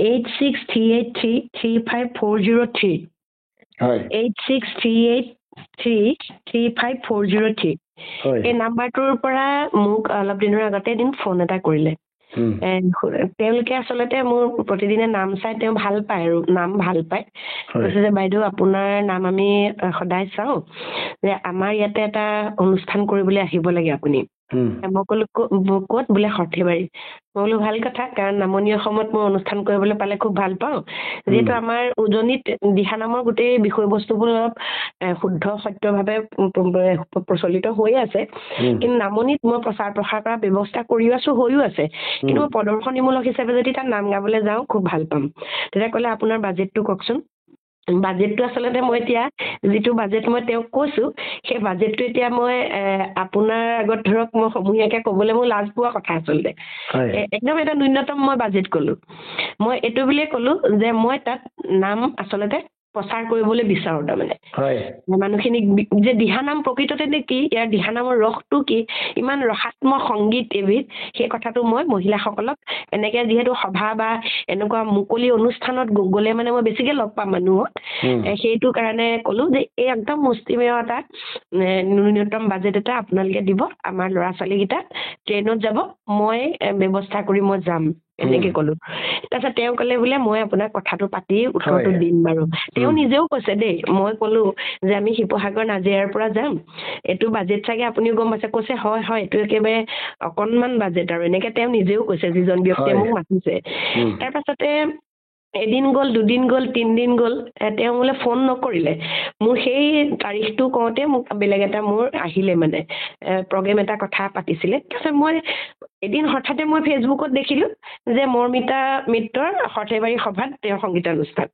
8638335403 হয় 8638335403 এই নাম্বাৰটোৰ পৰা মোক অলপ দিনৰ আগতে এদিন ফোন এটা কৰিলে তেওঁলোকে আচলতে মোৰ প্ৰতিদিনে নাম চাই তেওঁ ভাল পায় আৰু নাম ভাল পায় কৈছে যে বাইদেউ আপোনাৰ নাম আমি সদায় চাওঁ যে আমাৰ ইয়াতে এটা অনুষ্ঠান কৰিবলৈ আহিব লাগে আপুনি মই ক'লো ক'ত বোলে সৰ্থেবাৰী মই বোলো ভাল কথা কাৰণ নামনি অসমত মই অনুষ্ঠান কৰিবলৈ পালে খুব ভাল পাওঁ যিহেতু আমাৰ উজনিত দিহানামৰ গোটেই বিষয়বস্তুবোৰ অলপ শুদ্ধ সত্যভাৱে প্ৰচলিত হৈ আছে কিন্তু নামনিত মই প্ৰচাৰ প্ৰসাৰ কৰা ব্যৱস্থা কৰিও আছো হৈও আছে কিন্তু মই প্ৰদৰ্শনীমূলক হিচাপে যদি তাত নাম গাবলৈ যাওঁ খুব ভাল পাম তেতিয়া ক'লে আপোনাৰ বাজেটটো কওকচোন বাজেটটো আচলতে মই এতিয়া যিটো বাজেট মই তেওঁক কৈছো সেই বাজেটটো এতিয়া মই আপোনাৰ আগত ধৰক মই সমূহীয়াকৈ ক'বলৈ মোৰ লাজ পোৱা কথা আচলতে একদম এটা ন্যূনতম মই বাজেট ক'লো মই এইটো বুলিয়ে ক'লো যে মই তাত নাম আচলতে প্ৰচাৰ কৰিবলৈ বিচাৰো তাৰমানে মানুহখিনিক যে দিহানাম প্ৰকৃততে নে কি ইয়াৰ দিহানামৰ ৰসটো কি ইমান ৰসাত্মক সংগীত এবিধ সেই কথাটো মই মহিলাসকলক এনেকে যিহেতু সভা বা এনেকুৱা মুকলি অনুষ্ঠানত গ'লে মানে মই বেছিকৈ লগ পাম মানুহক সেইটো কাৰণে ক'লো যে এই একদম মুষ্টিমেয় এটা ন্যূনতম বাজেট এটা আপোনালোকে দিব আমাৰ ল'ৰা ছোৱালীকেইটা ট্ৰেইনত যাব মই ব্যৱস্থা কৰি মই যাম এনেকে ক'লো তাৰপিছত তেওঁ ক'লে বোলে মই আপোনাৰ কথাটো পাতি উত্তৰটো দিম বাৰু তেওঁ নিজেও কৈছে দেই মই ক'লো যে আমি শিৱসাগৰ নাজিৰাৰ পৰা যাম এইটো বাজেট চাগে আপুনিও গম পাইছে কৈছে হয় হয় এইটো একেবাৰে অকণমান বাজেট আৰু এনেকে তেওঁ নিজেও কৈছে যিজন ব্যক্তিয়ে মোক মাতিছে তাৰপাছতে এদিন গ'ল দুদিন গ'ল তিনিদিন গ'ল তেওঁ মোলৈ ফোন নকৰিলে মোৰ সেই তাৰিখটো কওঁতে মোক বেলেগ এটা মোৰ আহিলে মানে প্ৰগ্ৰেম এটা কথা পাতিছিলে তাৰপিছত মই এদিন হঠাতে মই ফেচবুকত দেখিলোঁ যে মৰ্মিতা মিত্ৰৰ সৰ্থেবাৰী সভাত তেওঁৰ সংগীতানুষ্ঠান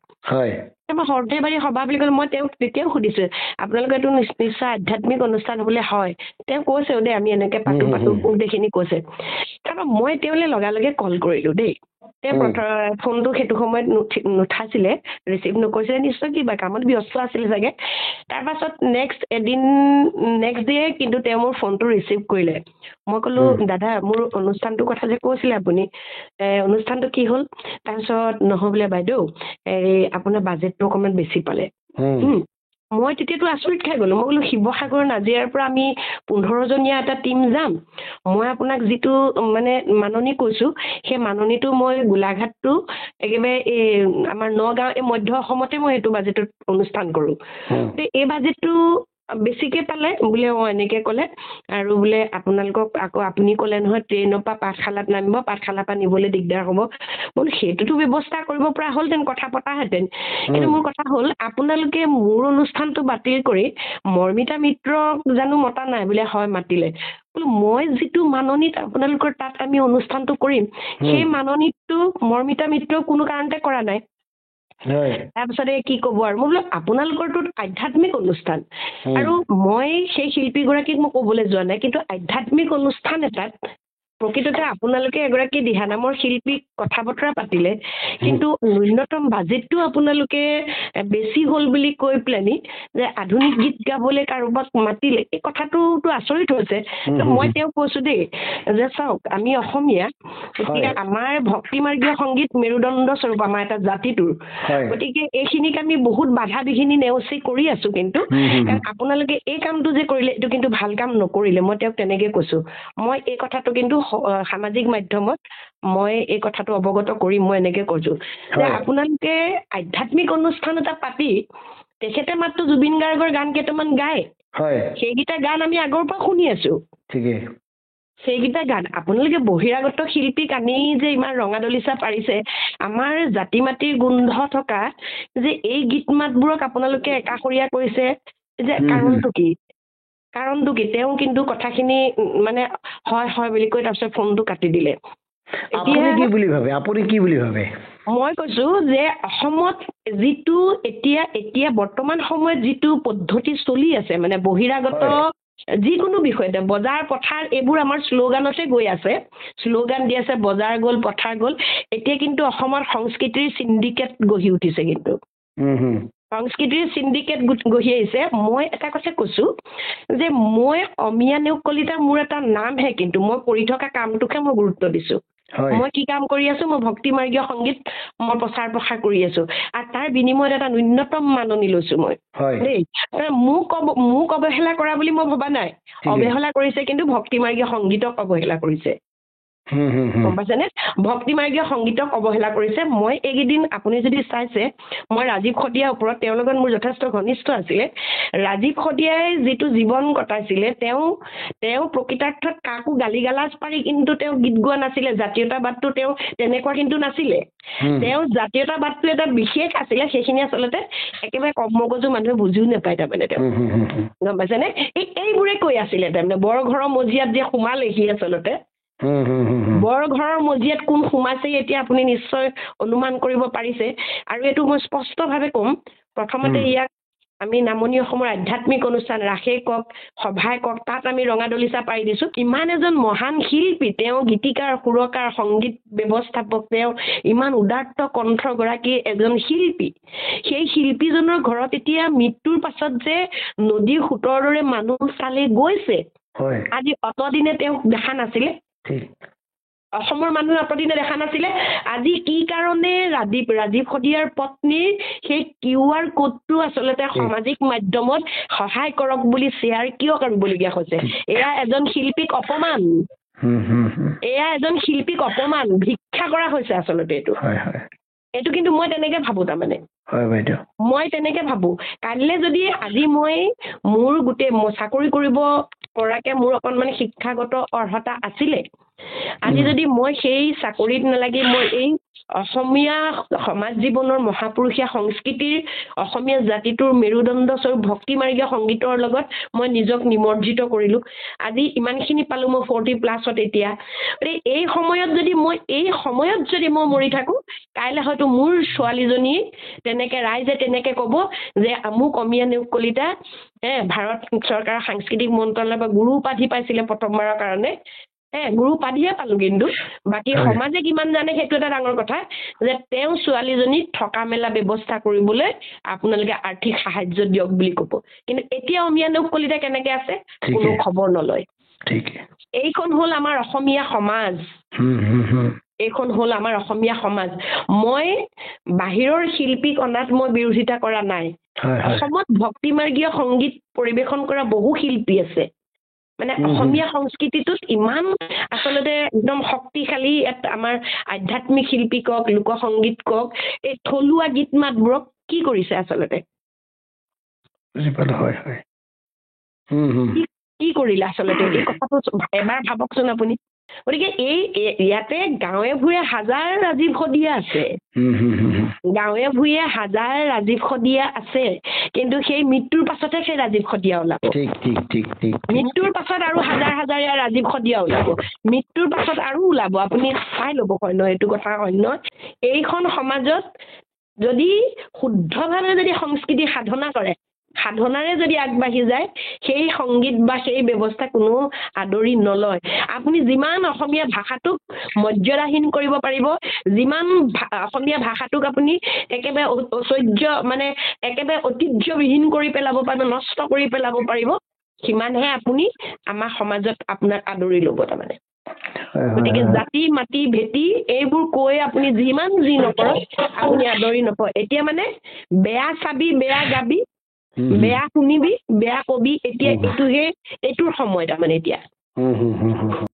মই সৰ্থেবাৰী সভা বুলি ক'লে মই তেওঁক তেতিয়াও সুধিছোঁ আপোনালোকৰ এইটো নিশ্চয় আধ্যাত্মিক অনুষ্ঠান হ'বলৈ হয় তেওঁ কৈছেও দেই আমি এনেকৈ পাতো গোটেইখিনি কৈছে তাৰপৰা মই তেওঁলৈ লগালগে কল কৰিলোঁ দেই তেওঁ ফোনটো সেইটো সময়ত নুঠাইছিলে ৰিচিভ নকৰিছিলে নিশ্চয় কিবা কামত ব্যস্ত আছিলে চাগে তাৰপাছত নেক্সট ডে কিন্তু তেওঁ মোৰ ফোনটো ৰিচিভ কৰিলে মই ক'লোঁ দাদা মোৰ অনুষ্ঠানটোৰ কথা যে কৈছিলে আপুনি অনুষ্ঠানটো কি হ'ল তাৰপিছত নহয় বোলে বাইদেউ আপোনাৰ বাজেটটো অকণমান বেছি পালে মই তেতিয়াতো আচৰিত খাই গ'লোঁ মই বোলো শিৱসাগৰ নাজিৰাৰ পৰা আমি 15জনীয়া এটা টীম যাম মই আপোনাক যিটো মানে মাননি কৈছোঁ সেই মাননিটো মই গোলাঘাটটো একেবাৰে এই আমাৰ নগাঁও এই মধ্য অসমতে মই এইটো বাজেটত অনুষ্ঠান কৰোঁ এই বাজেটটো বেছিকৈ পালে বোলে এনেকৈ ক'লে আৰু বোলে আপোনালোকক আকৌ আপুনি ক'লে নহয় ট্ৰেইনৰ পৰা পাঠশালাত নামিব পাঠশালাৰ পৰা নিবলৈ দিগদাৰ হ'ব বোলো সেইটোতো ব্যৱস্থা কৰিব পৰা হ'লহেঁতেন কথা পতাহেঁতেন কিন্তু মোৰ কথা হ'ল আপোনালোকে মোৰ অনুষ্ঠানটো বাতিল কৰি মৰ্মিতা মিত্ৰক জানো মতা নাই বোলে হয় মাতিলে বোলো মই যিটো মাননিত আপোনালোকৰ তাত আমি অনুষ্ঠানটো কৰিম সেই মাননিটো মৰ্মিতা মিত্ৰক কোনো কাৰণতে কৰা নাই তাৰপিছতে কি ক'ব আৰু মই বোলো আপোনালোকৰতো আধ্যাত্মিক অনুষ্ঠান আৰু মই সেই শিল্পীগৰাকীক মই ক'বলৈ যোৱা নাই কিন্তু আধ্যাত্মিক অনুষ্ঠান এটাত প্ৰকৃততে আপোনালোকে এগৰাকী দিহানামৰ শিল্পীক কথা বতৰা পাতিলে কিন্তু ন্যূনতম বাজেটটো আপোনালোকে বেছি হ'ল বুলি কৈ পেলানি যে আধুনিক গীত গাবলৈ কাৰোবাক মাতিলে এই কথাটোতো আচৰিত হৈছে মই তেওঁক কৈছোঁ দেই যে চাওক আমি অসমীয়া এতিয়া আমাৰ ভক্তিমাৰ্গীয় সংগীত মেৰুদণ্ড স্বৰূপ আমাৰ এটা জাতিটোৰ গতিকে এইখিনিক আমি বহুত বাধা বিঘিনি নেওচি কৰি আছোঁ কিন্তু কাৰণ আপোনালোকে এই কামটো যে কৰিলে এইটো কিন্তু ভাল কাম নকৰিলে মই তেওঁক তেনেকৈ কৈছোঁ মই এই কথাটো কিন্তু সামাজিক মাধ্যমত মই এই কথাটো অৱগত কৰিম মই এনেকৈ কৈছোঁ যে আপোনালোকে আধ্যাত্মিক অনুষ্ঠান এটা পাতি তেখেতে মাত্ৰ জুবিন গাৰ্গৰ গান কেইটামান গায় সেইকেইটা গান আমি আগৰ পৰা শুনি আছোঁ ঠিকেই সেইকেইটা গান আপোনালোকে বহিৰাগত শিল্পীক আনি যে ইমান ৰঙা দলিচা পাৰিছে আমাৰ জাতি মাটিৰ গোন্ধ থকা যে এই গীত মাতবোৰক আপোনালোকে একাষৰীয়া কৰিছে যে কাৰণটো কি তেওঁ কিন্তু কথাখিনি মানে হয় হয় বুলি কৈ তাৰপিছত ফোনটো কাটি দিলে আপুনি কি বুলি ভাবে মই কৈছোঁ যে অসমত যিটো এতিয়া বৰ্তমান সময়ত যিটো পদ্ধতি চলি আছে মানে বহিৰাগত যিকোনো বিষয়তে বজাৰ পথাৰ এইবোৰ আমাৰ শ্লোগানতে গৈ আছে শ্লোগান দি আছে বজাৰ গ'ল পথাৰ গ'ল এতিয়া কিন্তু অসমৰ সংস্কৃতিৰ চিণ্ডিকেট গঢ়ি উঠিছে কিন্তু সংস্কৃতিৰ চিণ্ডিকেট গঢ়ি আহিছে মই এটা কথা কৈছোঁ যে মই অমিয়া নেওগ কলিতা মোৰ এটা নামহে কিন্তু মই কৰি থকা কামটোকে মই গুৰুত্ব দিছোঁ মই কি কাম কৰি আছো মই ভক্তি মাৰ্গীয় সংগীত মই প্ৰচাৰ কৰি আছো আৰু তাৰ বিনিময়ত এটা ন্যূনতম মাননি লৈছো মই দেই মোক অৱহেলা কৰা বুলি মই ভবা নাই অৱহেলা কৰিছে কিন্তু ভক্তি মাৰ্গীয় সংগীতক অৱহেলা কৰিছে গম পাইছেনে ভক্তি মাৰ্গীয় সংগীতক অৱহেলা কৰিছে মই এইকেইদিন আপুনি যদি চাইছে মই ৰাজীৱ খটিয়াৰ ওপৰত তেওঁৰ লগত মোৰ যথেষ্ট ঘনিষ্ঠ আছিলে ৰাজীৱ খটিয়াই যিটো জীৱন কটাইছিলে তেওঁ প্ৰকৃতাৰ্থত কাকো গালি গালাজ পাৰি কিন্তু তেওঁ গীত গোৱা নাছিলে জাতীয়তাবাদটো তেওঁ তেনেকুৱা কিন্তু নাছিলে তেওঁ জাতীয়তাবাদটো এটা বিশেষ আছিলে সেইখিনি আচলতে একেবাৰে কম মগজু মানুহে বুজিও নাপায় তাৰমানে তেওঁ গম পাইছেনে এইবোৰে কৈ আছিলে তাৰমানে বৰ ঘৰৰ মজিয়াত যে সোমালেহি আচলতে বৰ ঘৰৰ মজিয়াত কোন সোমাইছে এতিয়া আপুনি নিশ্চয় অনুমান কৰিব পাৰিছে আৰু এইটো মই স্পষ্টভাৱে ক'ম প্ৰথমতে ইয়াক আমি নামনি অসমৰ আধ্যাত্মিক অনুষ্ঠান ৰাসেই কওক সভাই কওক তাত আমি ৰঙাদলিচা পাৰি দিছোঁ ইমান এজন মহান শিল্পী তেওঁ গীতিকাৰ সুৰকাৰ সংগীত ব্যৱস্থাপক তেওঁ ইমান উদাত্ত কণ্ঠগৰাকী এজন শিল্পী সেই শিল্পীজনৰ ঘৰত এতিয়া মৃত্যুৰ পাছত যে নদীৰ সোঁতৰ দৰে মানুহ চালে গৈছে আজি অতদিনে তেওঁক দেখা নাছিলে অসমৰ মানুহে অতদিনে দেখা নাছিলে আজি কি কাৰণে ৰাজীৱ খটিয়াৰ পত্নীৰ সেই QR কোডটো আচলতে সামাজিক মাধ্যমত সহায় কৰক বুলি শ্বেয়াৰ কিয় কৰিবলগীয়া হৈছে এয়া এজন শিল্পীক অপমান ভিক্ষা কৰা হৈছে আচলতে এইটো কিন্তু মই তেনেকে ভাবো তাৰমানে মই তেনেকে ভাবো কাইলৈ যদি আজি মই মোৰ গোটেই চাকৰি কৰিব পৰাকে মোৰ অকণমান শিক্ষাগত অৰ্হতা আছিলে আজি যদি মই সেই চাকৰিত নালাগি মই এই অসমীয়া সমাজ জীৱনৰ মহাপুৰুষীয়া সংস্কৃতিৰ অসমীয়া জাতিটোৰ মেৰুদণ্ড স্বৰূপ ভক্তি মাৰ্গীয় সংগীতৰ লগত মই নিজক নিমজ্জিত কৰিলোঁ আজি ইমানখিনি পালোঁ মই 40+ এতিয়া এই সময়ত যদি মই মৰি থাকোঁ কাইলৈ হয়তো মোৰ ছোৱালীজনী ৰাইজে তেনেকে ক'ব যে আমুক অমীয়া নেওগ কলিতা ভাৰত চৰকাৰৰ সাংস্কৃতিক মন্ত্ৰালয়ৰ পৰা গুৰু উপাধি পাইছিলে প্ৰথমবাৰৰ কাৰণে গুৰু উপাধিয়ে পালোঁ কিন্তু বাকী সমাজে কিমান জানে সেইটো এটা ডাঙৰ কথা যে তেওঁ ছোৱালীজনীক থকা মেলা ব্যৱস্থা কৰিবলৈ আপোনালোকে আৰ্থিক সাহায্য দিয়ক বুলি ক'ব কিন্তু এতিয়া অমীয়া নেওগ কলিতা কেনেকে আছে কোনো খবৰ নলয় এইখন হ'ল আমাৰ অসমীয়া সমাজ মই বাহিৰৰ শিল্পীক অনাত মই বিৰোধিতা কৰা নাই অসমত ভক্তি মাৰ্গীয় সংগীত পৰিৱেশন কৰা বহু শিল্পী আছে মানে অসমীয়া সংস্কৃতিটোত ইমান আচলতে একদম শক্তিশালী আমাৰ আধ্যাত্মিক শিল্পী কওক লোকসংগীত কওক এই থলুৱা গীত মাতবোৰক কি কৰিছে আচলতে কি কৰিলে আচলতে এই কথাটো এবাৰ ভাবকচোন আপুনি গতিকে ইয়াতে গাঁৱে ভূঞে হাজাৰ ৰাজীৱ খটিয়া আছে কিন্তু সেই মৃত্যুৰ পাছতে সেই ৰাজীৱ খটিয়া ওলাব মৃত্যুৰ পাছত আৰু হাজাৰ ৰাজীৱ খটিয়া ওলাব মৃত্যুৰ পাছত আৰু ওলাব আপুনি চাই ল'ব হয় এইটো কথা অন্য এইখন সমাজত যদি শুদ্ধভাৱে যদি সংস্কৃতি সাধনাৰে যদি আগবাঢ়ি যায় সেই সংগীত বা সেই ব্যৱস্থা কোনো আদৰি নলয় আপুনি যিমান অসমীয়া ভাষাটোক মৰ্যাদাহীন কৰিব পাৰিব যিমান অসমীয়া ভাষাটোক আপুনি একেবাৰে একেবাৰে ঐতিহ্যবিহীন কৰি পেলাব পাৰিব নষ্ট কৰি পেলাব পাৰিব সিমানহে আপুনি আমাৰ সমাজত আপোনাক আদৰি ল'ব তাৰমানে গতিকে জাতি মাটি ভেটি এইবোৰ কৈ আপুনি যিমান যি নকৰক আপুনি আদৰি নপয় এতিয়া মানে বেয়া চাবি বেয়া গাবি বেয়া শুনিবি বেয়া কবি এতিয়া এইটোৰ সময় তাৰমানে এতিয়া